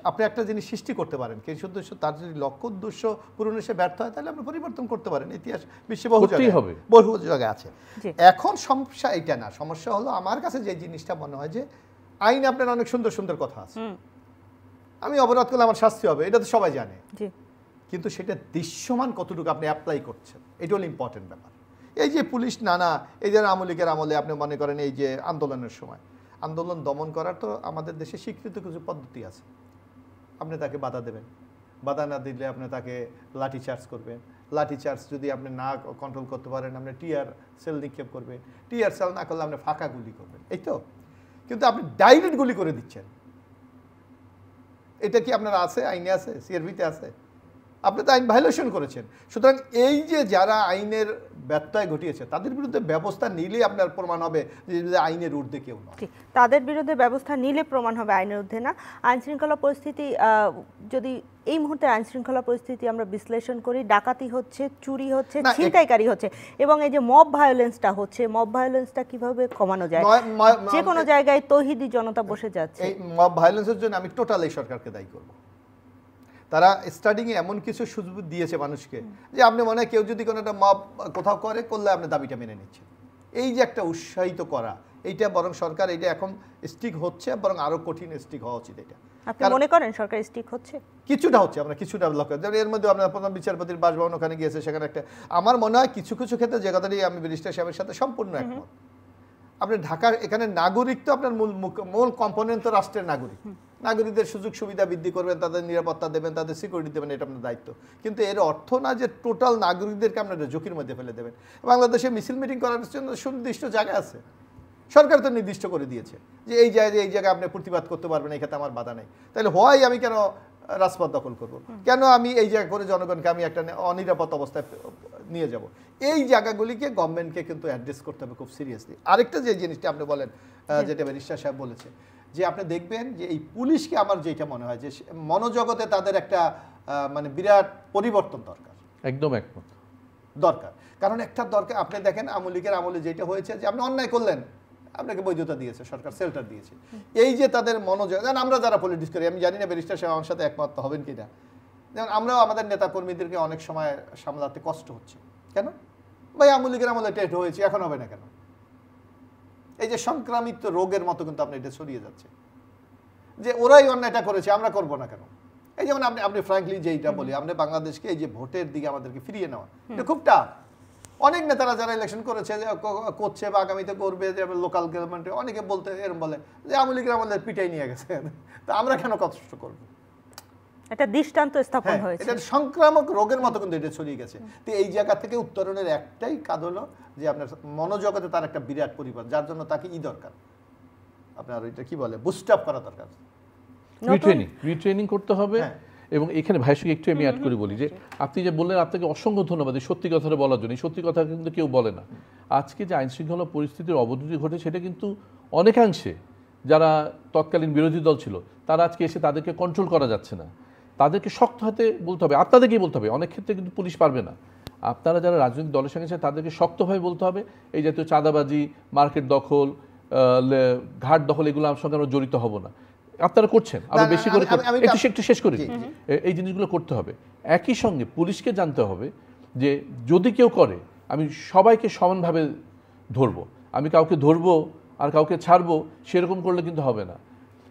Speaker 2: আপনি একটা জিনিস সৃষ্টি করতে পারেন, কিন্তু তার যদি লক্ষ্য উদ্দেশ্য পূরণে সে ব্যর্থ হয়, তাহলে আপনি পরিবর্তন করতে পারেন। ইতিহাস বিশ্বে বহু জায়গায় আছে। এখন সমস্যা এটা না, সমস্যা হলো আমার কাছে যে জিনিসটা মনে হয় যে আইন আপনার অনেক সুন্দর সুন্দর কথা আছে, আমি অপরাধ করলে আমার শাস্তি হবে, এটা তো সবাই জানে, কিন্তু সেটা দৃশ্যমান কতটুকু আপনি অ্যাপ্লাই করছেন, এটা হলো ইম্পর্টেন্ট ব্যাপার। এই যে পুলিশ এই যে আওয়ামী লীগের আমলে আপনি মনে করেন, এই যে আন্দোলনের সময় আন্দোলন দমন করার তো আমাদের দেশে স্বীকৃত কিছু পদ্ধতি আছে। আপনি তাকে বাধা দেবেন, বাধা না দিলে আপনি তাকে লাঠি চার্জ করবেন, লাঠি চার্জ যদি আপনি না কন্ট্রোল করতে পারেন আপনি টিয়ার সেল নিক্ষেপ করবেন, টিয়ার সেল না করলে আপনি ফাঁকা গুলি করবেন, এই তো। কিন্তু আপনি ডাইরেক্ট গুলি করে দিচ্ছেন, এটা কি আপনার আছে? আইনে আছে? সিআরপিতে আছে? আপনি তো আইন ভায়োলেশন করেছেন। সুতরাং এই যে যারা আইনের ব্যত্যয় ঘটিয়েছে তাদের বিরুদ্ধে ব্যবস্থা নিলে আপনার প্রমাণ হবে যে আইনের ঊর্ধ্বে কেউ নয়।
Speaker 1: তাদের বিরুদ্ধে ব্যবস্থা নিলে প্রমাণ হবে আইনের ঊর্ধ্বে না। আইন শৃঙ্খলা পরিস্থিতি, যদি এই মুহূর্তে আইন শৃঙ্খলা পরিস্থিতি আমরা বিশ্লেষণ করি, ডাকাতি হচ্ছে, চুরি হচ্ছে, ছিনতাইকারী হচ্ছে এবং এই যে মব ভায়োলেন্সটা হচ্ছে, মব ভায়োলেন্সটা কিভাবে কমানো যায়? যে কোনো জায়গায় তৌহিদি জনতা বসে যাচ্ছে।
Speaker 2: এই মব ভায়োলেন্সের জন্য আমি টোটাল এই সরকারকে দায়ী করব। তারা স্টার্টিংয়ে এমন কিছু সুযোগ দিয়েছে মানুষকে যে আপনি মনে হয় কেউ যদি কোনো একটা মব কোথাও করলে আপনি দাবিটা মেনে নিচ্ছেন। এই যে একটা উৎসাহিত করা, এইটা বরং সরকার এটা এখন স্টিক হচ্ছে, বরং আরো কঠিন স্টিক হওয়া উচিত। এটা
Speaker 1: আপনি মনে করেন সরকার স্টিক হচ্ছে?
Speaker 2: কিছুটা হচ্ছে, আমরা কিছুটা লক্ষ্য, যেমন এর মধ্যে আপনার প্রধান বিচারপতির বাসভবন ওখানে গিয়েছে, সেখানে একটা আমার মনে হয় কিছু কিছু ক্ষেত্রে যে কথাটি আমি ব্যারিস্টার সাহেবের সাথে সম্পূর্ণ একমত। আপনি ঢাকার এখানে নাগরিক তো আপনার মূল কম্পোনেন্ট তো রাষ্ট্রের নাগরিক, নাগরিকদের সুযোগ সুবিধা বৃদ্ধি করবেন, তাদের নিরাপত্তা দেবেন, তাদের সিকিউরিটি দেবেন, এটা আপনার দায়িত্ব। কিন্তু এর অর্থ না যে টোটাল নাগরিকদেরকে আপনারা ঝুঁকির মধ্যে ফেলে দেবেন। বাংলাদেশে মিছিল মিটিং করার জন্য সুনির্দিষ্ট জায়গা আছে, সরকার তো নির্দিষ্ট করে দিয়েছে যে এই জায়গায় আপনি প্রতিবাদ করতে পারবেন, এই ক্ষেত্রে আমার বাধা নেই। তাহলে হয় আমি কেন রাজপথ দখল করব, কেন আমি এই জায়গা করে জনগণকে আমি একটা অনিরাপদ অবস্থায় নিয়ে যাব? এই জায়গাগুলিকে গভর্নমেন্টকে কিন্তু অ্যাড্রেস করতে হবে খুব সিরিয়াসলি। আরেকটা যে জিনিসটা আপনি বলেন, যেটা ব্যারিস্টার সাহেব বলেছে, যে আপনি দেখবেন যে এই পুলিশকে আমার যেটা মনে হয় যে মনোজগতে তাদের একটা মানে বিরাট পরিবর্তন দরকার।
Speaker 3: একদম একমত,
Speaker 2: দরকার। কারণ একটা দরকার, আপনি দেখেন আওয়ামী লীগের আমলে যেটা হয়েছে যে আপনি অন্যায় করলেন, আপনাকে বৈধতা দিয়েছে সরকার, শেল্টার দিয়েছে। এই যে তাদের মনোযোগ, আমরা যারা পলিটিক্স করি, আমি জানি না ব্যারিস্টার সাহেব আমার সাথে একমত হবেন কিনা, যেমন আমরাও আমাদের নেতা কর্মীদেরকে অনেক সময় সামলাতে কষ্ট হচ্ছে। কেন ভাই, আওয়ামী লীগের আমলে এটা হয়েছে, এখন হবে না কেন? এই যে সংক্রামিত রোগের মতো কিন্তু আপনি এটা ছড়িয়ে যাচ্ছে, যে ওরাই অন্যায়টা করেছে, আমরা করবো না কেন? এই যেমন আপনি ফ্র্যাঙ্কলি যেইটা বলি, আমরা বাংলাদেশকে এই যে ভোটের দিকে আমাদেরকে ফিরিয়ে নেওয়া, এটা খুব টাফ। অনেক নেতারা যারা ইলেকশন করেছে, করছে বা আগামীতে করবে, যে লোকাল গভর্নমেন্টে অনেকে বলতে এরকম বলে যে আওয়ামী লীগের আমাদের পিটাই নিয়ে গেছে, তা আমরা কেন কষ্ট করবো?
Speaker 1: একটা দৃষ্টান্ত স্থাপন হয়েছে,
Speaker 2: এটা সংক্রামক রোগের মতো কিন্তু এটা ছড়িয়ে গেছে। তো এই জায়গা থেকে উত্তরণের একটাই কাজ হলো যে আপনার মনোজগতে তার একটা বিরাট পরিবার, যার জন্য তাকে দরকার, আপনার এটা কি বলে, বুস্ট আপ করা দরকার,
Speaker 3: রিট্রেনিং করতে হবে। এবং এখানে ভাইয়ের সঙ্গে একটু আমি অ্যাড করে বলি যে আপনি যে বললেন, আপনাকে অসংখ্য ধন্যবাদ এই সত্যি কথাটা বলার জন্য। সত্যি কথা কিন্তু কেউ বলে না। আজকে যে আইন শৃঙ্খলা পরিস্থিতির অবনতি ঘটে, সেটা কিন্তু অনেকাংশে যারা তৎকালীন বিরোধী দল ছিল, তারা আজকে এসে তাদেরকে কন্ট্রোল করা যাচ্ছে না। তাদেরকে শক্ত হাতে বলতে হবে, আপনাদেরকেই বলতে হবে। অনেক ক্ষেত্রে কিন্তু পুলিশ পারবে না। আপনারা যারা রাজনৈতিক দলের সঙ্গে আছেন, তাদেরকে শক্তভাবে বলতে হবে এই জাতীয় চাঁদাবাজি, মার্কেট দখল, ঘাট দখল, এগুলো আমার সঙ্গে আমরা জড়িত হব না। আপনারা করছেন, আরো বেশি করে একটু শেষ করি, এই জিনিসগুলো করতে হবে। একই সঙ্গে পুলিশকে জানতে হবে যে যদি কেউ করে, আমি সবাইকে সমানভাবে ধরবো। আমি কাউকে ধরবো আর কাউকে ছাড়বো, সেরকম করলে কিন্তু হবে না।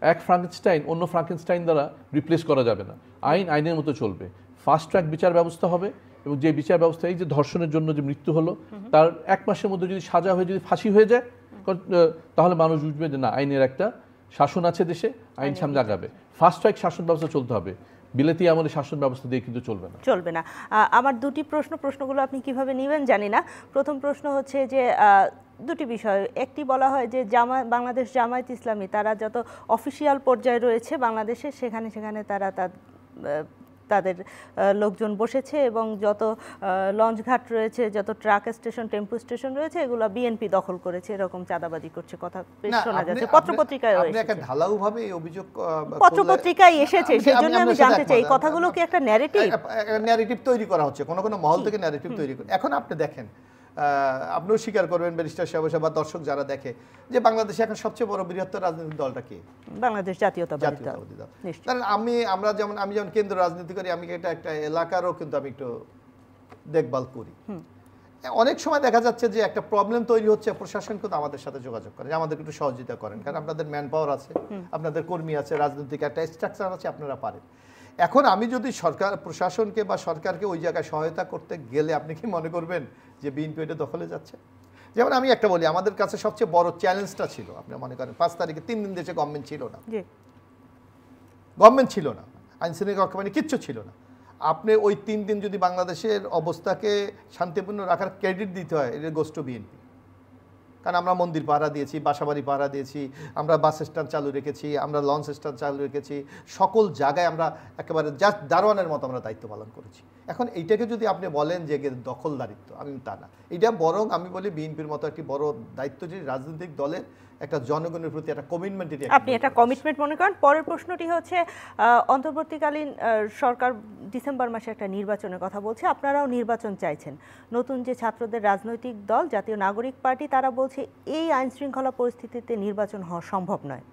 Speaker 3: এক ফ্রাঙ্কেনস্টাইন অন্য ফ্রাঙ্কেনস্টাইন দ্বারা রিপ্লেস করা যাবে না। আইন আইনের মতো চলবে। ফাস্ট ট্র্যাক বিচার ব্যবস্থা হবে, এবং যে বিচার ব্যবস্থা, এই যে ধর্ষণের জন্য যে মৃত্যু হলো, তার 1 মাসের মধ্যে যদি সাজা হয়ে যদি ফাঁসি হয়ে যায়, তাহলে মানুষ বুঝবে যে না, আইনের একটা শাসন আছে দেশে, আইন সামনে আগাবে। ফাস্ট ট্র্যাক শাসন ব্যবস্থা চলতে হবে, বিলেতি আমাদের শাসন ব্যবস্থা দিয়ে কিন্তু চলবে না।
Speaker 1: আমার দুটি প্রশ্নগুলো আপনি কিভাবে নেবেন জানি না। প্রথম প্রশ্ন হচ্ছে যে দুটি বিষয়। একটি বলা হয় যে বাংলাদেশ জামায়াত ইসলামী তারা যত অফিসিয়াল পর্যায়ে রয়েছে বাংলাদেশে, সেখানে তারা তাদের লোকজন বসেছে, এবং যত লঞ্চঘাট রয়েছে, যত ট্রাক স্টেশন, টেম্পো স্টেশন রয়েছে, এগুলো বিএনপি দখল করেছে, এরকম চাঁদাবাজি করছে কথা শোনা যাচ্ছে। পত্রপত্রিকায়
Speaker 2: ঢালাওভাবে এই অভিযোগ
Speaker 1: পত্রপত্রিকায় এসেছে। সেজন্য আমি জানতে চাই, কথাগুলো কি একটা ন্যারেটিভ
Speaker 2: তৈরি করা হচ্ছে, কোনো মহল থেকে ন্যারেটিভ তৈরি করে। এখন আপনি দেখেন, আপনিও স্বীকার করবেন ব্যারিস্টার সাহেব বা দর্শক যারা দেখে, যে বাংলাদেশে এখন সবচেয়ে বড় বৃহত্তর রাজনৈতিক দলটা কি?
Speaker 1: বাংলাদেশ জাতীয়তাবাদী দল।
Speaker 2: কারণ আমি যেমন কেন্দ্র রাজনীতি করি, আমি একটা এলাকারও কিন্তু আমি একটু দেখভাল করি। অনেক সময় দেখা যাচ্ছে যে একটা প্রবলেম তৈরি হচ্ছে, প্রশাসন কিন্তু আমাদের সাথে যোগাযোগ করে, আমাদের একটু সহযোগিতা করেন, কারণ আপনাদের ম্যান পাওয়ার আছে, আপনাদের কর্মী আছে, রাজনৈতিক একটা স্ট্রাকচার আছে, আপনারা পারেন। এখন আমি যদি প্রশাসনকে বা সরকারকে ওই জায়গায় সহায়তা করতে গেলে, আপনি কি মনে করবেন যে বিএনপি এটা দখলে যাচ্ছে? যেমন আমি একটা বলি, আমাদের কাছে সবচেয়ে বড় চ্যালেঞ্জটা ছিল, আপনি মনে করেন 5 তারিখে 3 দিন দেশে গভর্নমেন্ট ছিল না, আইন শৃঙ্খলা রক্ষা বাহিনী কিচ্ছু ছিল না। আপনি ওই 3 দিন যদি বাংলাদেশের অবস্থাকে শান্তিপূর্ণ রাখার ক্রেডিট দিতে হয়, এটা গোস টু বিএনপি। কারণ আমরা মন্দির পাহারা দিয়েছি, বাসাবাড়ি পাহারা দিয়েছি, আমরা বাস স্ট্যান্ড চালু রেখেছি, আমরা লঞ্চ স্ট্যান্ড চালু রেখেছি, সকল জায়গায় আমরা একেবারে জাস্ট দারোয়ানের মতো আমরা দায়িত্ব পালন করেছি। এখন এইটাকে যদি আপনি বলেন যে দখলদারিত্ব, আমি তা না, এটা বরং আমি বলি বিএনপির মতো একটি বড় দায়িত্ব, যে রাজনৈতিক দলের একটা জনগণের প্রতি একটা কমিটমেন্ট,
Speaker 1: আপনি একটা কমিটমেন্ট মনে করেন। পরের প্রশ্নটি হচ্ছে, অন্তর্বর্তীকালীন সরকার ডিসেম্বর মাসে একটা নির্বাচনের কথা বলছে, আপনারাও নির্বাচন চাইছেন। নতুন যে ছাত্রদের রাজনৈতিক দল জাতীয় নাগরিক পার্টি, তারা বলছে এই আইন শৃঙ্খলা পরিস্থিতিতে নির্বাচন হওয়া সম্ভব নয়।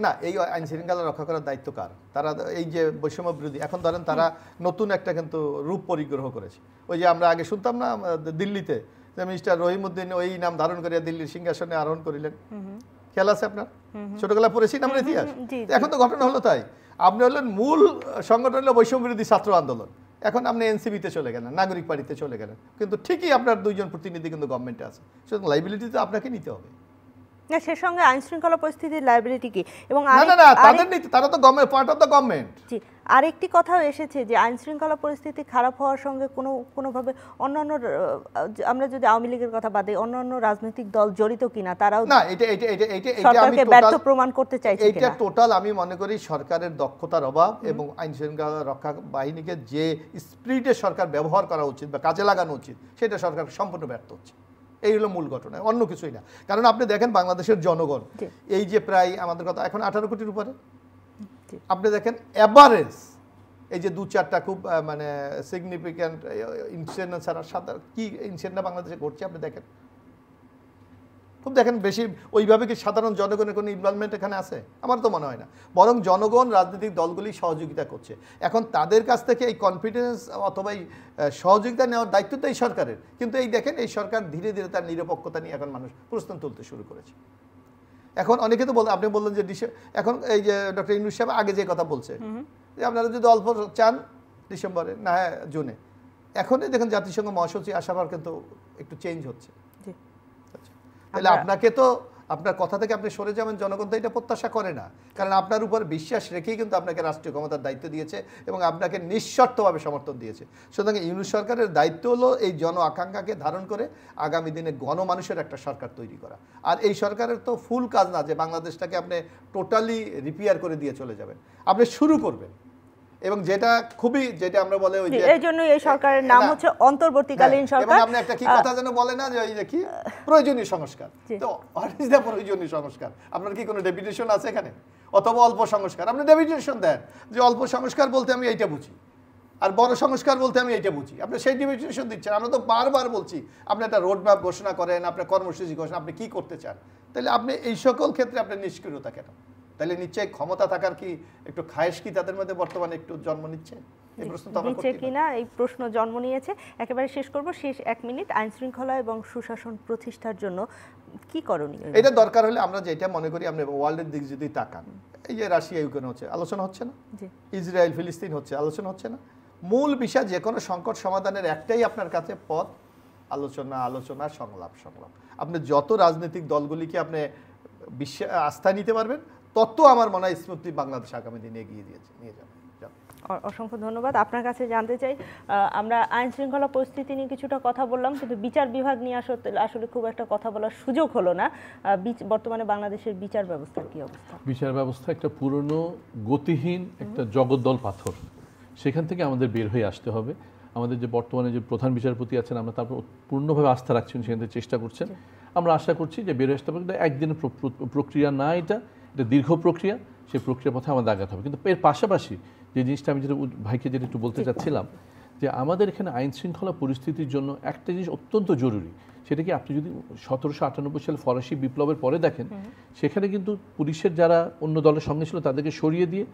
Speaker 2: না, এই আইন শৃঙ্খলা রক্ষা করার দায়িত্ব কার? তারা এই যে বৈষম্য বিরোধী, এখন ধরেন তারা নতুন একটা কিন্তু রূপ পরিগ্রহ করেছে। ওই যে আমরা আগে শুনতাম না দিল্লিতে যে মিস্টার রহিমউদ্দিন ওই নাম ধারণ করিয়া দিল্লির সিংহাসনে আরোহণ করিলেন। খেয়াল আছে আপনার? ছোটবেলা পড়েছি আমরা ইতিহাস। এখন তো ঘটনা হলো তাই, আপনি হলেন মূল সংগঠন হলো বৈষম্য বিরোধী ছাত্র আন্দোলন, এখন আপনি এনসিপিতে চলে গেলেন, নাগরিক পার্টিতে চলে গেলেন, কিন্তু ঠিকই আপনার দুইজন প্রতিনিধি কিন্তু গভর্নমেন্টে আছে, সুতরাং লাইবিলিটি তো আপনাকে নিতে হবে।
Speaker 1: না, সে সঙ্গে আইন শৃঙ্খলা পরিস্থিতির লাইবিলিটি কি? এবং
Speaker 2: না তাদের নিতে, তারা তো government, part of the government.
Speaker 1: জি, আরেকটি কথাও এসেছে যে আইন শৃঙ্খলা পরিস্থিতি খারাপ হওয়ার সঙ্গে কোনোভাবে অন্যান্য, আমরা যদি আওয়ামী লীগের কথা বাদে অন্যান্য রাজনৈতিক দল জড়িত কিনা, তারাও
Speaker 2: না এটা
Speaker 1: সরকারকে ব্যর্থ প্রমাণ করতে চাইছে কিনা?
Speaker 2: এটা টোটাল আমি মনে করি সরকারের দক্ষতার অভাব এবং আইন শৃঙ্খলা রক্ষা বাহিনীকে যে স্পিরিটে সরকার ব্যবহার করা উচিত বা কাজে লাগানো উচিত সেটা সরকার সম্পূর্ণ ব্যর্থ হচ্ছে। এই হলো মূল ঘটনা, অন্য কিছুই না। কারণ আপনি দেখেন বাংলাদেশের জনগণ এই যে প্রায় আমাদের কথা এখন 18 কোটির উপরে, আপনি দেখেন এভারেজ এই যে 2-4টা খুব মানে সিগনিফিক্যান্ট ইনসিডেন্ট ছাড়া সাধারণ কি ইনসিডেন্ট বাংলাদেশে ঘটছে আপনি দেখেন, খুব দেখেন বেশি ওইভাবে কি সাধারণ জনগণের কোনো ইনভলভমেন্ট এখানে আছে? আমার তো মনে হয় না, বরং জনগণ রাজনৈতিক দলগুলি সহযোগিতা করছে। এখন তাদের কাছ থেকে এই কনফিডেন্স অথবা এই সহযোগিতা নেওয়ার দায়িত্ব তো এই সরকারের, কিন্তু এই দেখেন এই সরকার ধীরে ধীরে তার নিরপেক্ষতা নিয়ে এখন মানুষ প্রশ্ন তুলতে শুরু করেছে। এখন অনেকে তো আপনি বললেন যে এখন এই যে ডক্টর ইউনূস সাহেব আগে যে কথা বলছে যে আপনারা যদি অল্প চান ডিসেম্বরে না হয় জুনে, এখনই দেখেন জাতিসংঘ মহাসচিব আসার পর কিন্তু একটু চেঞ্জ হচ্ছে। তাহলে আপনাকে তো আপনার কথা থেকে আপনি সরে যাবেন, জনগণ তো এটা প্রত্যাশা করে না, কারণ আপনার উপর বিশ্বাস রেখেই কিন্তু আপনাকে রাষ্ট্রীয় ক্ষমতার দায়িত্ব দিয়েছে এবং আপনাকে নিঃশর্তভাবে সমর্থন দিয়েছে। সুতরাং ইউনূস সরকারের দায়িত্ব হলো এই জন আকাঙ্ক্ষাকে ধারণ করে আগামী দিনে গণমানুষের একটা সরকার তৈরি করা। আর এই সরকারের তো ফুল কাজ না যে বাংলাদেশটাকে আপনি টোটালি রিপেয়ার করে দিয়ে চলে যাবেন, আপনি শুরু করবেন। এবং যেটা খুবই যেটা আমরা বলে ওই যে
Speaker 1: এই জন্য এই সরকারের নাম হচ্ছে অন্তর্বর্তীকালীন সরকার।
Speaker 2: এবং আপনি একটা কি কথা যেন বলে না যে ওই যে কি প্রয়োজনীয় সংস্কার, তো হোয়াট ইজ দ্য প্রয়োজনীয় সংস্কার? আপনার কি কোনো ডেপুটেশন আছে এখানে? অথবা অল্প সংস্কার আপনি ডেপুটেশন দেন যে অল্প সংস্কার বলতে আমি এইটা বুঝি আর বড় সংস্কার বলতে আমি এইটা বুঝি, আপনি সেই ডেপুটেশন দিচ্ছেন। আমরা তো বারবার বলছি আপনি একটা রোড ম্যাপ ঘোষণা করেন, আপনার কর্মসূচি ঘোষণা, আপনি কি করতে চান? তাহলে আপনি এই সকল ক্ষেত্রে আপনার নিষ্ক্রিয়তা কেন? তাহলে নিশ্চয়ই ক্ষমতা থাকার কি একটু খায়েশ কি তাদের মধ্যে বর্তমানে একটু জন্ম নিচ্ছে? এই প্রশ্ন তো আমরা করতে পারি
Speaker 1: কিনা, এই প্রশ্ন জন্ম নিয়েছে। একেবারে শেষ করব, শেষ 1 মিনিট, আইন শৃঙ্খলা এবং সুশাসন প্রতিষ্ঠার জন্য কি করণীয়?
Speaker 2: এটা দরকার হলে আমরা যেটা মনে করি, আপনি ওয়ার্ল্ডের দিক যদি তাকান, এই যে রাশিয়া ইউক্রেন হচ্ছে আলোচনা হচ্ছে না, ইসরায়েল ফিলিস্তিন হচ্ছে আলোচনা হচ্ছে না। মূল বিষয় যে কোনো সংকট সমাধানের একটাই আপনার কাছে পথ, আলোচনা, আলোচনা, সংলাপ, সংলাপ। আপনি যত রাজনৈতিক দলগুলিকে আপনি আস্থা নিতে পারবেন তত আমার মনে হয় স্মৃতি বাংলাদেশ আগামী দিনে এগিয়ে নিয়ে যাবে।
Speaker 1: অসংখ্য ধন্যবাদ। আপনার কাছে জানতে চাই, আমরা আইন শৃঙ্খলা পরিস্থিতি নিয়ে কিছুটা কথা বললাম, কিন্তু বিচার বিভাগ নিয়ে আসলে খুব একটা কথা বলার সুযোগ হলো না। বর্তমানে বাংলাদেশের বিচার ব্যবস্থার কি অবস্থা? বিচার
Speaker 3: ব্যবস্থা একটা পুরনো গতিহীন একটা জগদ্দল পাথর, সেখান থেকে আমাদের বের হয়ে আসতে হবে। আমাদের যে বর্তমানে যে প্রধান বিচারপতি আছেন, আমরা তারপর পূর্ণভাবে আস্থা রাখছেন, সেখান থেকে চেষ্টা করছেন। আমরা আশা করছি যে বের হয়ে আসতে হবে, কিন্তু একদিনের প্রক্রিয়া না, এটা দীর্ঘ প্রক্রিয়া, সেই প্রক্রিয়ার পথে আমাদের আগাতে হবে। কিন্তু এর পাশাপাশি যে জিনিসটা আমি যেটা ভাইকে যেটা একটু বলতে চাচ্ছিলাম, যে আমাদের এখানে আইন শৃঙ্খলা পরিস্থিতির জন্য একটা জিনিস অত্যন্ত জরুরি, সেটা কি আপনি যদি 1798 সালে ফরাসি বিপ্লবের পরে দেখেন, সেখানে কিন্তু পুলিশের যারা অন্য দলের সঙ্গে ছিল তাদেরকে সরিয়ে দিয়ে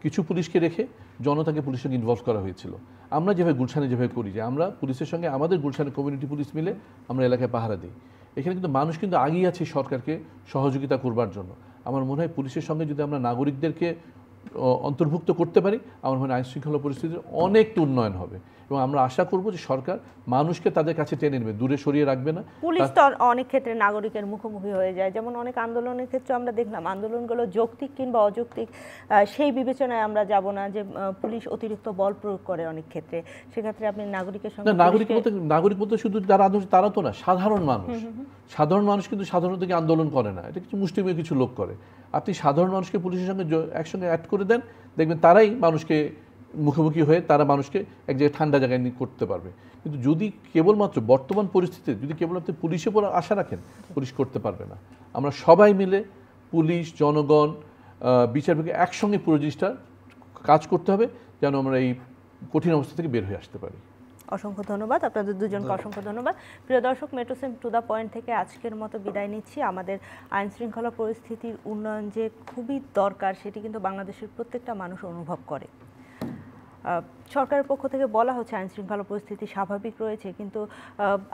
Speaker 3: কিছু পুলিশকে রেখে জনতাকে পুলিশের সঙ্গে ইনভলভ করা হয়েছিল। আমরা যেভাবে গুলশানে যেভাবে করি, যে আমরা পুলিশের সঙ্গে আমাদের গুলশানে কমিউনিটি পুলিশ মিলে আমরা এলাকায় পাহারা দিই, এখানে কিন্তু মানুষ কিন্তু আগিয়ে আছে সরকারকে সহযোগিতা করবার জন্য। আমার মনে হয় পুলিশের সঙ্গে যদি আমরা নাগরিকদেরকে অন্তর্ভুক্ত করতে পারি, আমার মনে হয় আইন শৃঙ্খলা পরিস্থিতির অনেকটা উন্নয়ন হবে। এবং আমরা আশা করব যে সরকার মানুষকে তাদের কাছে টেনে নেবে, দূরে সরিয়ে রাখবে না।
Speaker 1: পুলিশ তো অনেক ক্ষেত্রে নাগরিকের মুখোমুখি হয়ে যায়, যেমন অনেক আন্দোলনের ক্ষেত্রে আমরা দেখলাম আন্দোলনগুলো যৌক্তিক কিংবা অযৌক্তিক সেই বিবেচনায় আমরা যাব না, যে পুলিশ অতিরিক্ত বল প্রয়োগ করে অনেক ক্ষেত্রে। সেক্ষেত্রে আপনি নাগরিকের সঙ্গে
Speaker 3: নাগরিক বলতে শুধু যারা আন্দোলন তারা তো না, সাধারণ মানুষ কিন্তু সাধারণত আন্দোলন করে না, এটা কিছু মুষ্টিমেয় কিছু লোক করে। আপনি সাধারণ মানুষকে পুলিশের সঙ্গে একসঙ্গে অ্যাড করে দেন, দেখবেন তারাই মানুষকে মুখোমুখি হয়ে তারা মানুষকে এক জায়গায় ঠান্ডা জায়গায় নিয়ে করতে পারবে। কিন্তু যদি কেবলমাত্র বর্তমান পরিস্থিতিতে যদি কেবলমাত্র পুলিশের উপর আশা রাখেন, পুলিশ করতে পারবে না। আমরা সবাই মিলে পুলিশ, জনগণ, বিচার বিভাগ একসঙ্গে পুরো জিনিসটা কাজ করতে হবে, যেন আমরা এই কঠিন অবস্থা থেকে বের হয়ে আসতে পারি।
Speaker 1: অসংখ্য ধন্যবাদ, আপনাদের দুজনকে অসংখ্য ধন্যবাদ। প্রিয় দর্শক, মেট্রোসেম টু দ্য পয়েন্ট থেকে আজকের মতো বিদায় নিচ্ছি। আমাদের আইন শৃঙ্খলা পরিস্থিতির উন্নয়ন যে খুবই দরকার, সেটি কিন্তু বাংলাদেশের প্রত্যেকটা মানুষ অনুভব করে। সরকারের পক্ষ থেকে বলা হচ্ছে আইন শৃঙ্খলা পরিস্থিতি স্বাভাবিক রয়েছে, কিন্তু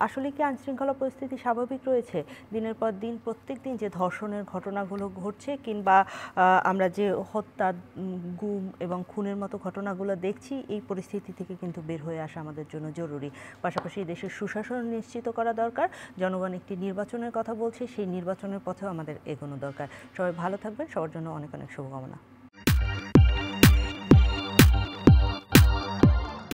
Speaker 1: আসলে কি আইন শৃঙ্খলা পরিস্থিতি স্বাভাবিক রয়েছে? দিনের পর দিন প্রত্যেক দিন যে ধর্ষণের ঘটনাগুলো ঘটছে, কিংবা আমরা যে হত্যা, গুম এবং খুনের মতো ঘটনাগুলো দেখছি, এই পরিস্থিতি থেকে কিন্তু বের হয়ে আসা আমাদের জন্য জরুরি। পাশাপাশি দেশের সুশাসন নিশ্চিত করা দরকার। জনগণ একটি নির্বাচনের কথা বলছে, সেই নির্বাচনের পথেও আমাদের এগোনো দরকার। সবাই ভালো থাকবেন, সবার জন্য অনেক অনেক শুভকামনা।